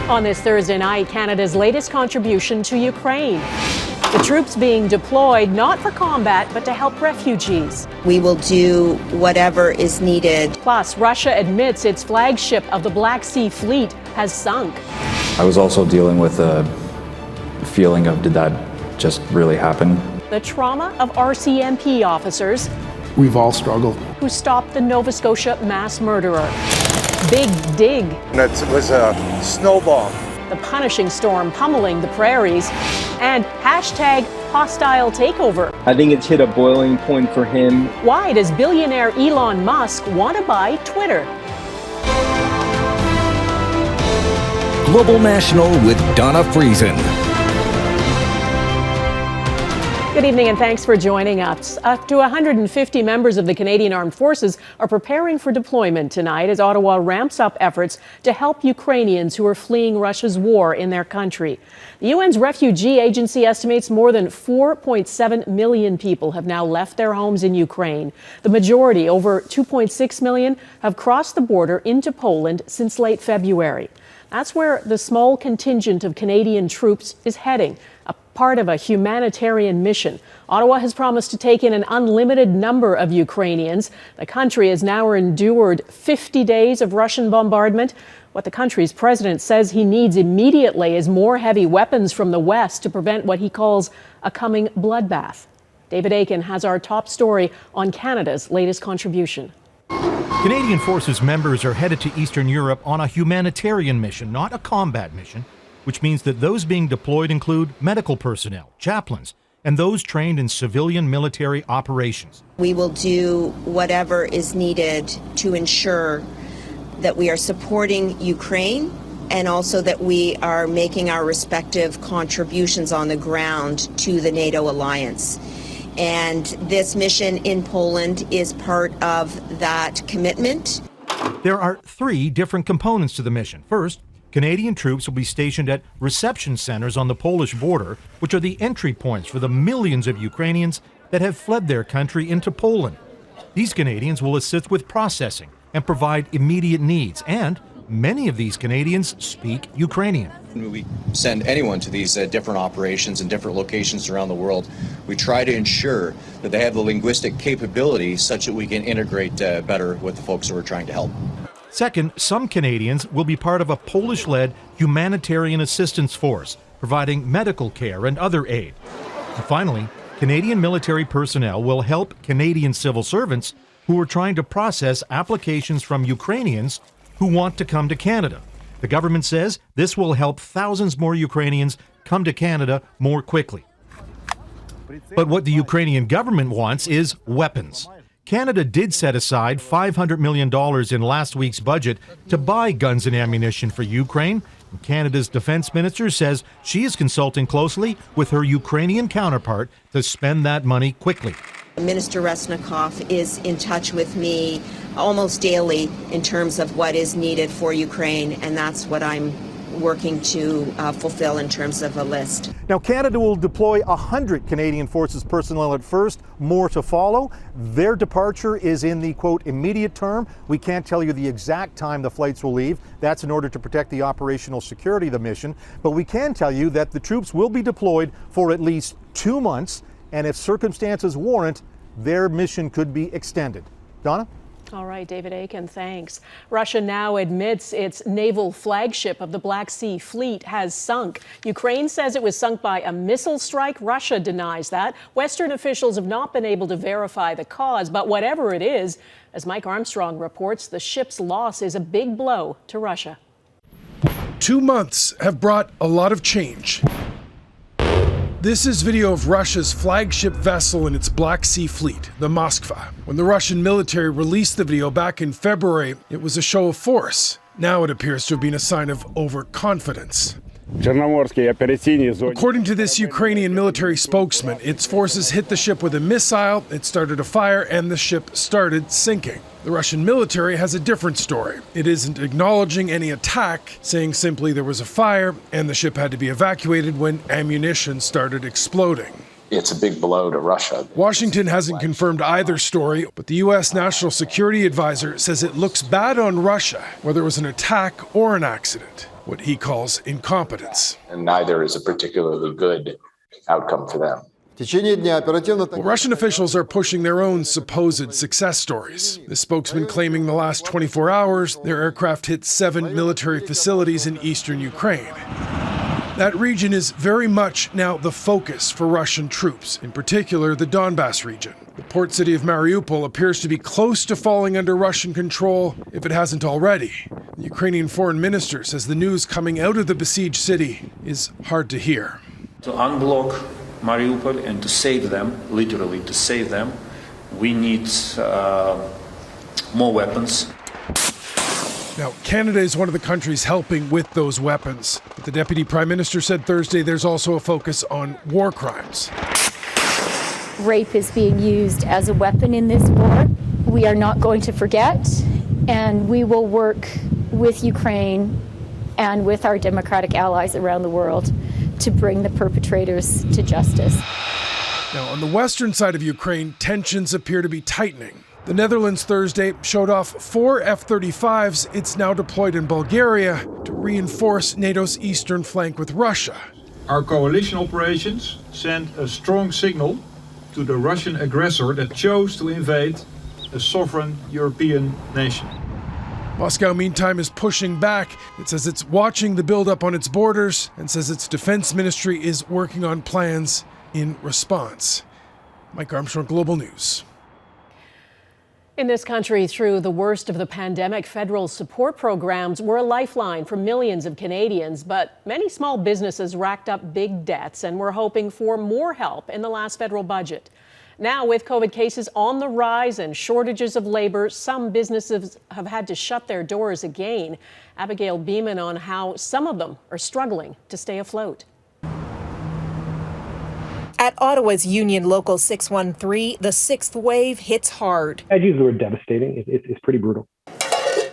On this Thursday night, Canada's latest contribution to Ukraine. The troops being deployed not for combat, but to help refugees. We will do whatever is needed. Plus, Russia admits its flagship of the Black Sea Fleet has sunk. I was also dealing with a feeling of, did that just really happen? The trauma of RCMP officers. We've all struggled. Who stopped the Nova Scotia mass murderer. Big dig. It was a snowball. The punishing storm pummeling the Prairies. And hashtag hostile takeover. I think it's hit a boiling point for him. Why does billionaire Elon Musk want to buy Twitter? Global National with Donna Friesen. Good evening and thanks for joining us. Up to 150 members of the Canadian Armed Forces are preparing for deployment tonight as Ottawa ramps up efforts to help Ukrainians who are fleeing Russia's war in their country. The UN's Refugee Agency estimates more than 4.7 million people have now left their homes in Ukraine. The majority, over 2.6 million, have crossed the border into Poland since late February. That's where the small contingent of Canadian troops is heading, a part of a humanitarian mission. Ottawa has promised to take in an unlimited number of Ukrainians. The country has now endured 50 days of Russian bombardment. What the country's president says he needs immediately is more heavy weapons from the West to prevent what he calls a coming bloodbath. David Akin has our top story on Canada's latest contribution. Canadian Forces members are headed to Eastern Europe on a humanitarian mission, not a combat mission, which means that those being deployed include medical personnel, chaplains, and those trained in civilian military operations. We will do whatever is needed to ensure that we are supporting Ukraine and also that we are making our respective contributions on the ground to the NATO alliance. And this mission in Poland is part of that commitment. There are three different components to the mission. First, Canadian troops will be stationed at reception centers on the Polish border, which are the entry points for the millions of Ukrainians that have fled their country into Poland. These Canadians will assist with processing and provide immediate needs, and many of these Canadians speak Ukrainian. When we send anyone to these different operations in different locations around the world, we try to ensure that they have the linguistic capability such that we can integrate better with the folks that we're trying to help. Second, some Canadians will be part of a Polish-led humanitarian assistance force, providing medical care and other aid. And finally, Canadian military personnel will help Canadian civil servants who are trying to process applications from Ukrainians who want to come to Canada. The government says this will help thousands more Ukrainians come to Canada more quickly. But what the Ukrainian government wants is weapons. Canada did set aside $500 million in last week's budget to buy guns and ammunition for Ukraine. And Canada's defense minister says she is consulting closely with her Ukrainian counterpart to spend that money quickly. Minister Resnikov is in touch with me almost daily in terms of what is needed for Ukraine, and that's what I'm working to fulfill in terms of a list. Now, Canada will deploy 100 Canadian Forces personnel at first, more to follow. Their departure is in the, quote, immediate term. We can't tell you the exact time the flights will leave. That's in order to protect the operational security of the mission. But we can tell you that the troops will be deployed for at least 2 months, and if circumstances warrant, their mission could be extended. Donna? All right, David Akin, thanks. Russia now admits its naval flagship of the Black Sea Fleet has sunk. Ukraine says it was sunk by a missile strike. Russia denies that. Western officials have not been able to verify the cause, but whatever it is, as Mike Armstrong reports, the ship's loss is a big blow to Russia. 2 months have brought a lot of change. This is video of Russia's flagship vessel in its Black Sea Fleet, the Moskva. When the Russian military released the video back in February, it was a show of force. Now it appears to have been a sign of overconfidence. According to this Ukrainian military spokesman, its forces hit the ship with a missile, it started a fire, and the ship started sinking. The Russian military has a different story. It isn't acknowledging any attack, saying simply there was a fire and the ship had to be evacuated when ammunition started exploding. It's a big blow to Russia. Washington hasn't confirmed either story, but the U.S. National Security Advisor says it looks bad on Russia, whether it was an attack or an accident. what he calls incompetence. And neither is a particularly good outcome for them. Well, Russian officials are pushing their own supposed success stories. The spokesman claiming the last 24 hours, their aircraft hit 7 military facilities in eastern Ukraine. That region is very much now the focus for Russian troops, in particular the Donbas region. The port city of Mariupol appears to be close to falling under Russian control, if it hasn't already. The Ukrainian foreign minister says the news coming out of the besieged city is hard to hear. To unblock Mariupol and to save them, literally to save them, we need more weapons. Now, Canada is one of the countries helping with those weapons. But the Deputy Prime Minister said Thursday there's also a focus on war crimes. Rape is being used as a weapon in this war. We are not going to forget, and we will work with Ukraine and with our democratic allies around the world to bring the perpetrators to justice. Now, on the western side of Ukraine, tensions appear to be tightening. The Netherlands Thursday showed off 4 F-35s it's now deployed in Bulgaria to reinforce NATO's eastern flank with Russia. Our coalition operations send a strong signal to the Russian aggressor that chose to invade a sovereign European nation. Moscow, meantime, is pushing back. It says it's watching the buildup on its borders and says its defense ministry is working on plans in response. Mike Armstrong, Global News. In this country, through the worst of the pandemic, federal support programs were a lifeline for millions of Canadians, but many small businesses racked up big debts and were hoping for more help in the last federal budget. Now, with COVID cases on the rise and shortages of labor, some businesses have had to shut their doors again. Abigail Bimman on how some of them are struggling to stay afloat. At Ottawa's Union Local 613, the sixth wave hits hard. I'd use the word devastating. It's pretty brutal.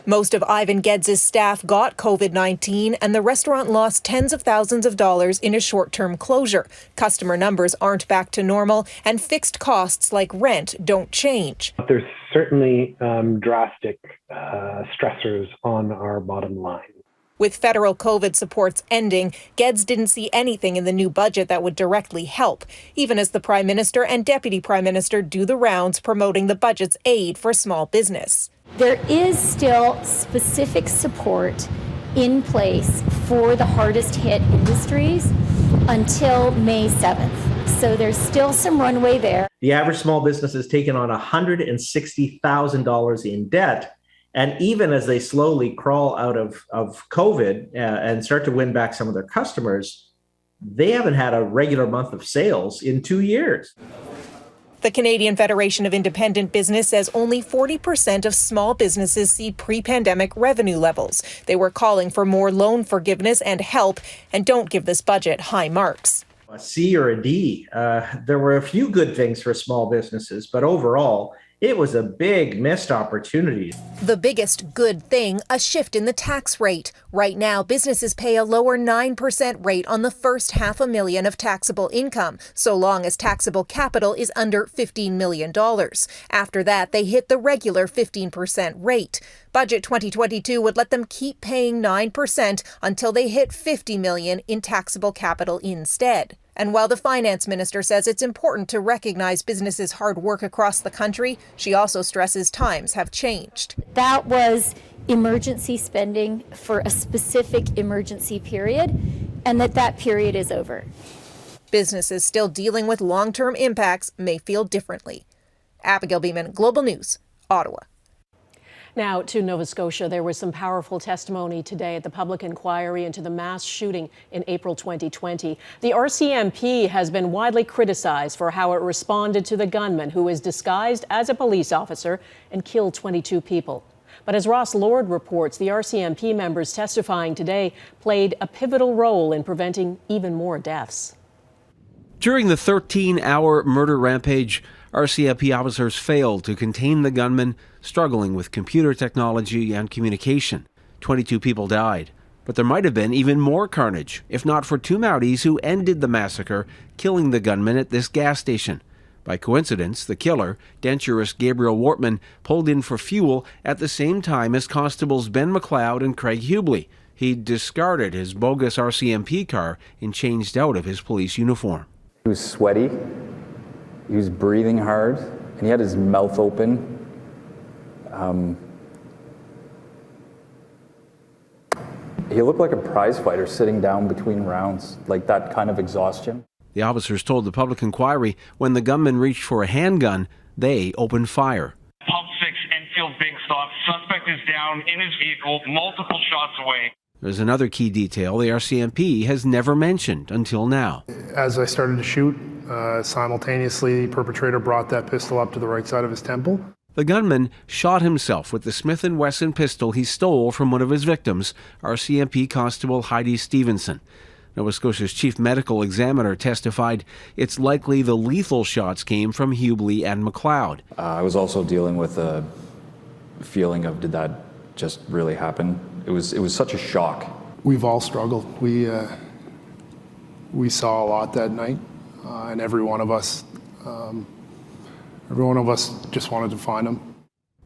Most of Ivan Geddes' staff got COVID-19, and the restaurant lost tens of thousands of dollars in a short-term closure. Customer numbers aren't back to normal, and fixed costs like rent don't change. There's certainly drastic stressors on our bottom line. With federal COVID supports ending, Geddes didn't see anything in the new budget that would directly help, even as the Prime Minister and Deputy Prime Minister do the rounds promoting the budget's aid for small business. There is still specific support in place for the hardest hit industries until May 7th. So there's still some runway there. The average small business has taken on $160,000 in debt. And even as they slowly crawl out of COVID and start to win back some of their customers, they haven't had a regular month of sales in 2 years. The Canadian Federation of Independent Business says only 40% of small businesses see pre-pandemic revenue levels. They were calling for more loan forgiveness and help and don't give this budget high marks. A C or a D. There were a few good things for small businesses, but overall, it was a big missed opportunity. The biggest good thing, a shift in the tax rate. Right now, businesses pay a lower 9% rate on the first $500,000 of taxable income, so long as taxable capital is under $15 million. After that, they hit the regular 15% rate. Budget 2022 would let them keep paying 9% until they hit $50 million in taxable capital instead. And while the finance minister says it's important to recognize businesses' hard work across the country, she also stresses times have changed. That was emergency spending for a specific emergency period, and that period is over. Businesses still dealing with long-term impacts may feel differently. Abigail Bimman, Global News, Ottawa. Now to Nova Scotia. There was some powerful testimony today at the public inquiry into the mass shooting in April 2020. The RCMP has been widely criticized for how it responded to the gunman who was disguised as a police officer and killed 22 people. But as Ross Lord reports, the RCMP members testifying today played a pivotal role in preventing even more deaths. During the 13-hour murder rampage, RCMP officers failed to contain the gunman, struggling with computer technology and communication. 22 people died, but there might have been even more carnage, if not for two Mounties who ended the massacre, killing the gunman at this gas station. By coincidence, the killer, denturist Gabriel Wortman, pulled in for fuel at the same time as constables Ben MacLeod and Craig Hubley. He discarded his bogus RCMP car and changed out of his police uniform. He was sweaty, he was breathing hard, and he had his mouth open. He looked like a prize fighter sitting down between rounds, like that kind of exhaustion. The officers told the public inquiry when the gunman reached for a handgun, they opened fire. Pump 6, Enfield, big stop. Suspect is down in his vehicle, multiple shots away. There's another key detail the RCMP has never mentioned until now. As I started to shoot, simultaneously, the perpetrator brought that pistol up to the right side of his temple. The gunman shot himself with the Smith & Wesson pistol he stole from one of his victims, RCMP Constable Heidi Stevenson. Nova Scotia's chief medical examiner testified it's likely the lethal shots came from Hubley and MacLeod. I was also dealing with a feeling of, did that just really happen? It was such a shock. We've all struggled. We saw a lot that night, and every one of us just wanted to find him.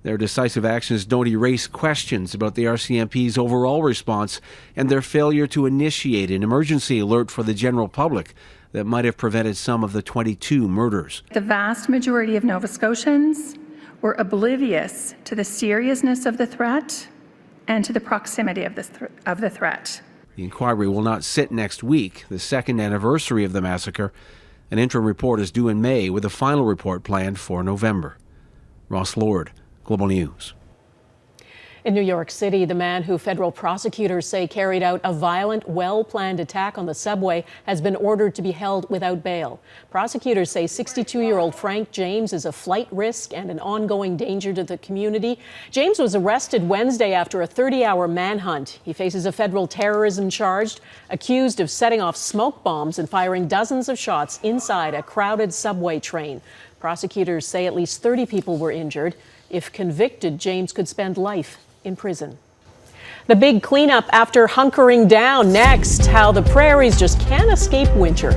Their decisive actions don't erase questions about the RCMP's overall response and their failure to initiate an emergency alert for the general public that might have prevented some of the 22 murders. The vast majority of Nova Scotians were oblivious to the seriousness of the threat and to the proximity of the threat. The inquiry will not sit next week, the second anniversary of the massacre. An interim report is due in May with a final report planned for November. Ross Lord, Global News. In New York City, the man who federal prosecutors say carried out a violent, well-planned attack on the subway has been ordered to be held without bail. Prosecutors say 62-year-old Frank James is a flight risk and an ongoing danger to the community. James was arrested Wednesday after a 30-hour manhunt. He faces a federal terrorism charge, accused of setting off smoke bombs and firing dozens of shots inside a crowded subway train. Prosecutors say at least 30 people were injured. If convicted, James could spend life in prison. The big cleanup after hunkering down. Next, how the Prairies just can't escape winter.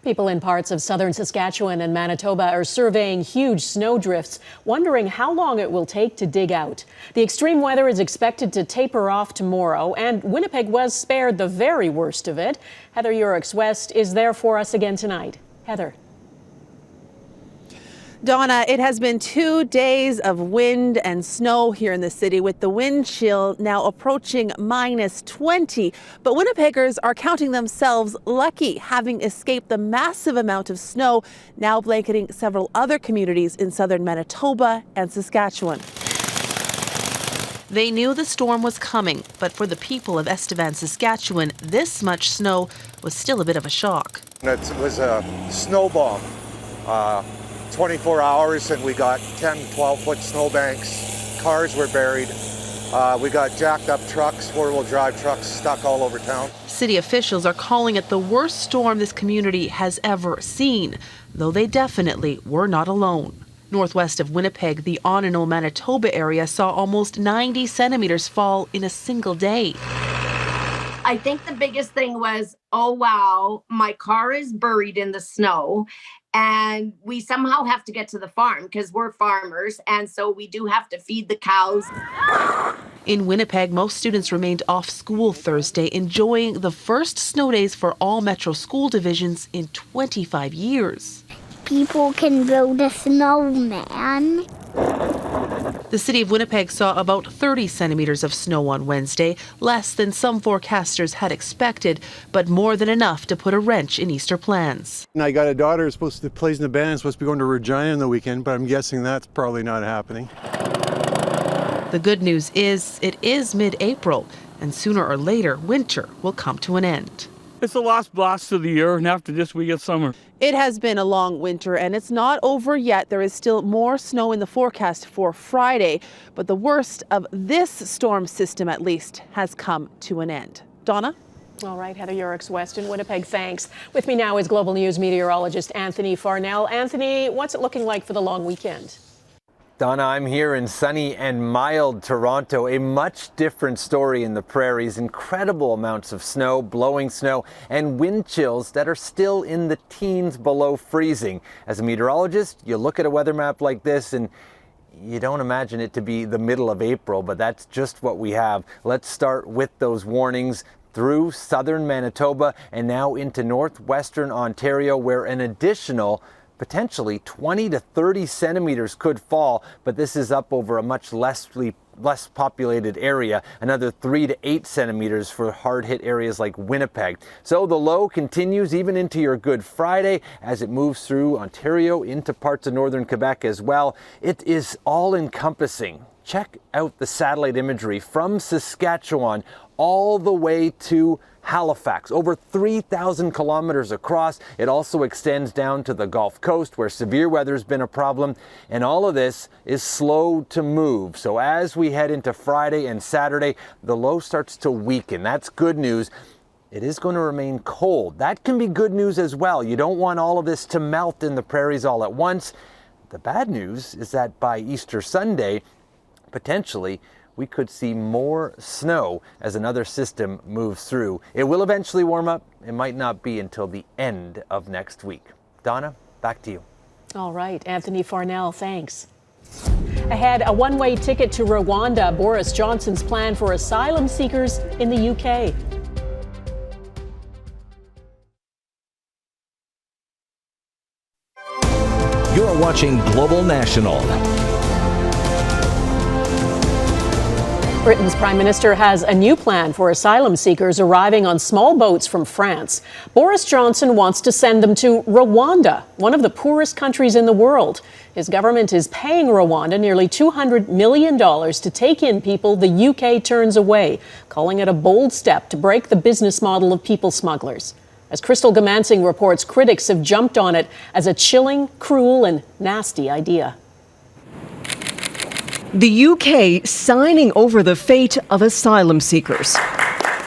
People in parts of southern Saskatchewan and Manitoba are surveying huge snowdrifts, wondering how long it will take to dig out. The extreme weather is expected to taper off tomorrow, and Winnipeg was spared the very worst of it. Heather Urix-West is there for us again tonight. Heather. Donna, it has been 2 days of wind and snow here in the city, with the wind chill now approaching -20. But Winnipeggers are counting themselves lucky, having escaped the massive amount of snow now blanketing several other communities in southern Manitoba and Saskatchewan. They knew the storm was coming, but for the people of Estevan, Saskatchewan, this much snow was still a bit of a shock. It was a snow bomb. 24 hours, and we got 10, 12-foot snowbanks. Cars were buried. We got jacked up trucks, four-wheel drive trucks stuck all over town. City officials are calling it the worst storm this community has ever seen, though they definitely were not alone. Northwest of Winnipeg, the Onino, Manitoba area saw almost 90 centimeters fall in a single day. I think the biggest thing was, oh wow, my car is buried in the snow and we somehow have to get to the farm because we're farmers, and so we do have to feed the cows. In Winnipeg, most students remained off school Thursday, enjoying the first snow days for all Metro school divisions in 25 years. People can build a snowman. The city of Winnipeg saw about 30 centimeters of snow on Wednesday, less than some forecasters had expected, but more than enough to put a wrench in Easter plans. And I got a daughter who's supposed to play in the band, supposed to be going to Regina on the weekend, but I'm guessing that's probably not happening. The good news is it is mid-April, and sooner or later, winter will come to an end. It's the last blast of the year, and after this we get summer. It has been a long winter, and it's not over yet. There is still more snow in the forecast for Friday, but the worst of this storm system, at least, has come to an end. Donna? All right, Heather Urix-West in Winnipeg, thanks. With me now is Global News meteorologist Anthony Farnell. Anthony, what's it looking like for the long weekend? Donna, I'm here in sunny and mild Toronto. A much different story in the Prairies. Incredible amounts of snow, blowing snow, and wind chills that are still in the teens below freezing. As a meteorologist, you look at a weather map like this and You don't imagine it to be the middle of April, but that's just what we have. Let's start with those warnings through southern Manitoba and now into northwestern Ontario, where an additional potentially 20 to 30 centimeters could fall, but this is up over a much less populated area, another 3 to 8 centimeters for hard-hit areas like Winnipeg. So the low continues even into your Good Friday as it moves through Ontario into parts of northern Quebec as well. It is all-encompassing. Check out the satellite imagery from Saskatchewan all the way to Halifax, over 3,000 kilometers across. It also extends down to the Gulf Coast, where severe weather has been a problem, and all of this is slow to move. So as we head into Friday and Saturday, the low starts to weaken. That's good news. It is going to remain cold. That can be good news as well. You don't want all of this to melt in the prairies all at once. The bad news is that by Easter Sunday, potentially, we could see more snow as another system moves through. It will eventually warm up. It might not be until the end of next week. Donna, back to you. All right, Anthony Farnell, thanks. Ahead, a one-way ticket to Rwanda, Boris Johnson's plan for asylum seekers in the UK. You're watching Global National. Britain's Prime Minister has a new plan for asylum seekers arriving on small boats from France. Boris Johnson wants to send them to Rwanda, one of the poorest countries in the world. His government is paying Rwanda nearly $200 million to take in people the UK turns away, calling it a bold step to break the business model of people smugglers. As Crystal Gamansing reports, critics have jumped on it as a chilling, cruel and nasty idea. The UK signing over the fate of asylum seekers.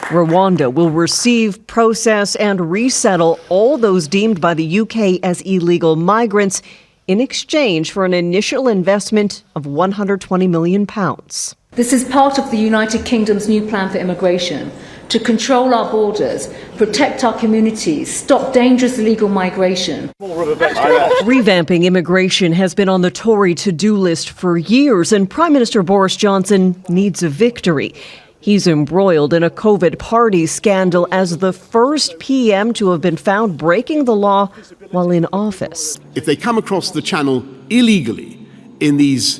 Rwanda will receive, process and resettle all those deemed by the UK as illegal migrants in exchange for an initial investment of £120 million. This is part of the United Kingdom's new plan for immigration to control our borders, protect our communities, stop dangerous illegal migration. Revamping immigration has been on the Tory to-do list for years, and Prime Minister Boris Johnson needs a victory. He's embroiled in a COVID party scandal as the first PM to have been found breaking the law while in office. If they come across the channel illegally in these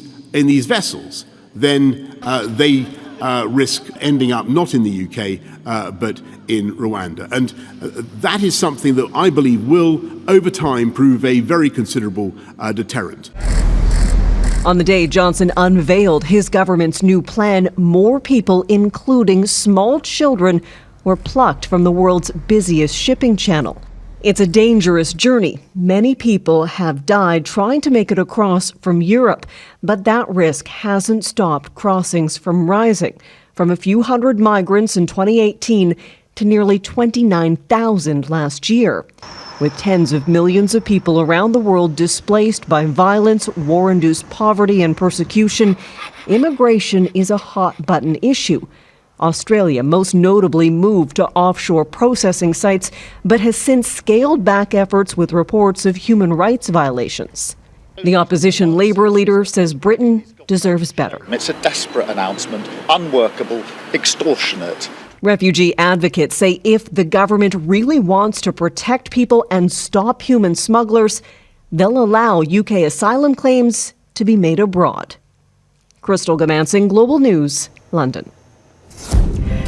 vessels, then they risk ending up not in the UK, but in Rwanda. And that is something that I believe will, over time, prove a very considerable deterrent. On the day Johnson unveiled his government's new plan, more people, including small children, were plucked from the world's busiest shipping channel. It's a dangerous journey. Many people have died trying to make it across from Europe, but that risk hasn't stopped crossings from rising, from a few hundred migrants in 2018 to nearly 29,000 last year. With tens of millions of people around the world displaced by violence, war-induced poverty and persecution, immigration is a hot-button issue. Australia most notably moved to offshore processing sites, but has since scaled back efforts with reports of human rights violations. The opposition Labour leader says Britain deserves better. It's a desperate announcement, unworkable, extortionate. Refugee advocates say if the government really wants to protect people and stop human smugglers, they'll allow UK asylum claims to be made abroad. Crystal Gamansing, Global News, London.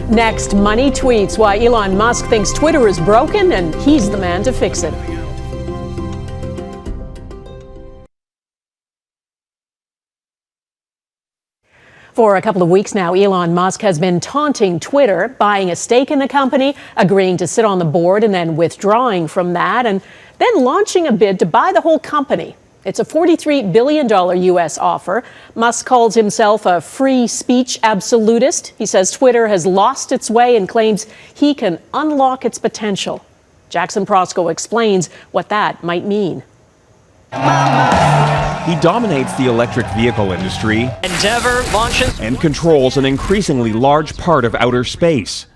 Next, Money tweets why Elon Musk thinks Twitter is broken and he's the man to fix it. For a couple of weeks now, Elon Musk has been taunting Twitter, buying a stake in the company, agreeing to sit on the board and then withdrawing from that, and then launching a bid to buy the whole company. It's a $43 billion U.S. offer. Musk calls himself a free speech absolutist. He says Twitter has lost its way and claims he can unlock its potential. Jackson Prosco explains what that might mean. He dominates the electric vehicle industry. Endeavour launches and controls an increasingly large part of outer space.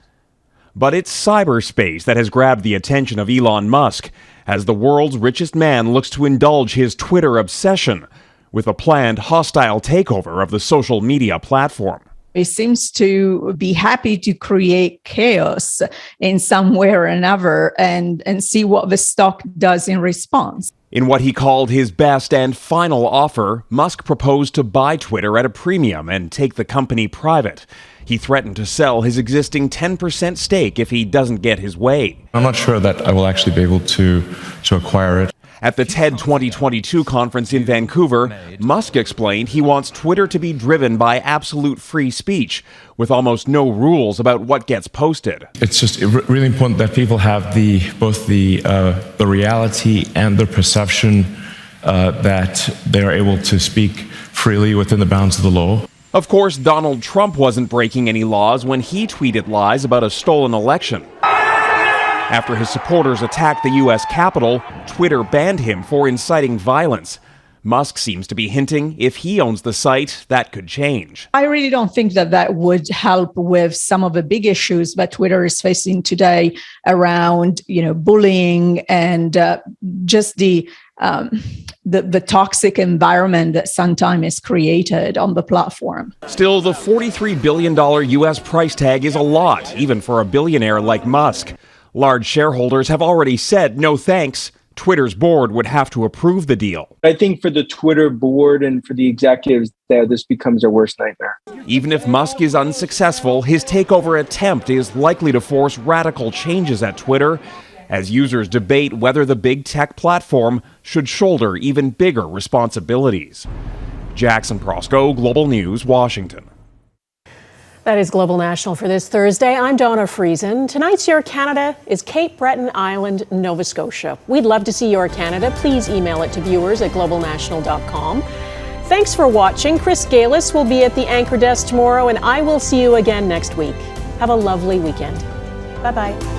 But it's cyberspace that has grabbed the attention of Elon Musk as the world's richest man looks to indulge his Twitter obsession with a planned hostile takeover of the social media platform. It seems to be happy to create chaos in some way or another and see what the stock does in response. In what he called his best and final offer, Musk proposed to buy Twitter at a premium and take the company private. He threatened to sell his existing 10% stake if he doesn't get his way. I'm not sure that I will actually be able to acquire it. At the TED 2022 conference in Vancouver, Musk explained he wants Twitter to be driven by absolute free speech, with almost no rules about what gets posted. It's just really important that people have both the reality and the perception that they're able to speak freely within the bounds of the law. Of course, Donald Trump wasn't breaking any laws when he tweeted lies about a stolen election. After his supporters attacked the U.S. Capitol, Twitter banned him for inciting violence. Musk seems to be hinting if he owns the site, that could change. I really don't think that would help with some of the big issues that Twitter is facing today around, bullying and just the toxic environment that sometimes is created on the platform. Still, the $43 billion U.S. price tag is a lot, even for a billionaire like Musk. Large shareholders have already said no thanks. Twitter's board would have to approve the deal. I think for the Twitter board and for the executives there, this becomes their worst nightmare. Even if Musk is unsuccessful, his takeover attempt is likely to force radical changes at Twitter as users debate whether the big tech platform should shoulder even bigger responsibilities. Jackson Prosco, Global News, Washington. That is Global National for this Thursday. I'm Donna Friesen. Tonight's Your Canada is Cape Breton Island, Nova Scotia. We'd love to see Your Canada. Please email it to viewers@globalnational.com. Thanks for watching. Chris Galis will be at the anchor desk tomorrow, and I will see you again next week. Have a lovely weekend. Bye-bye.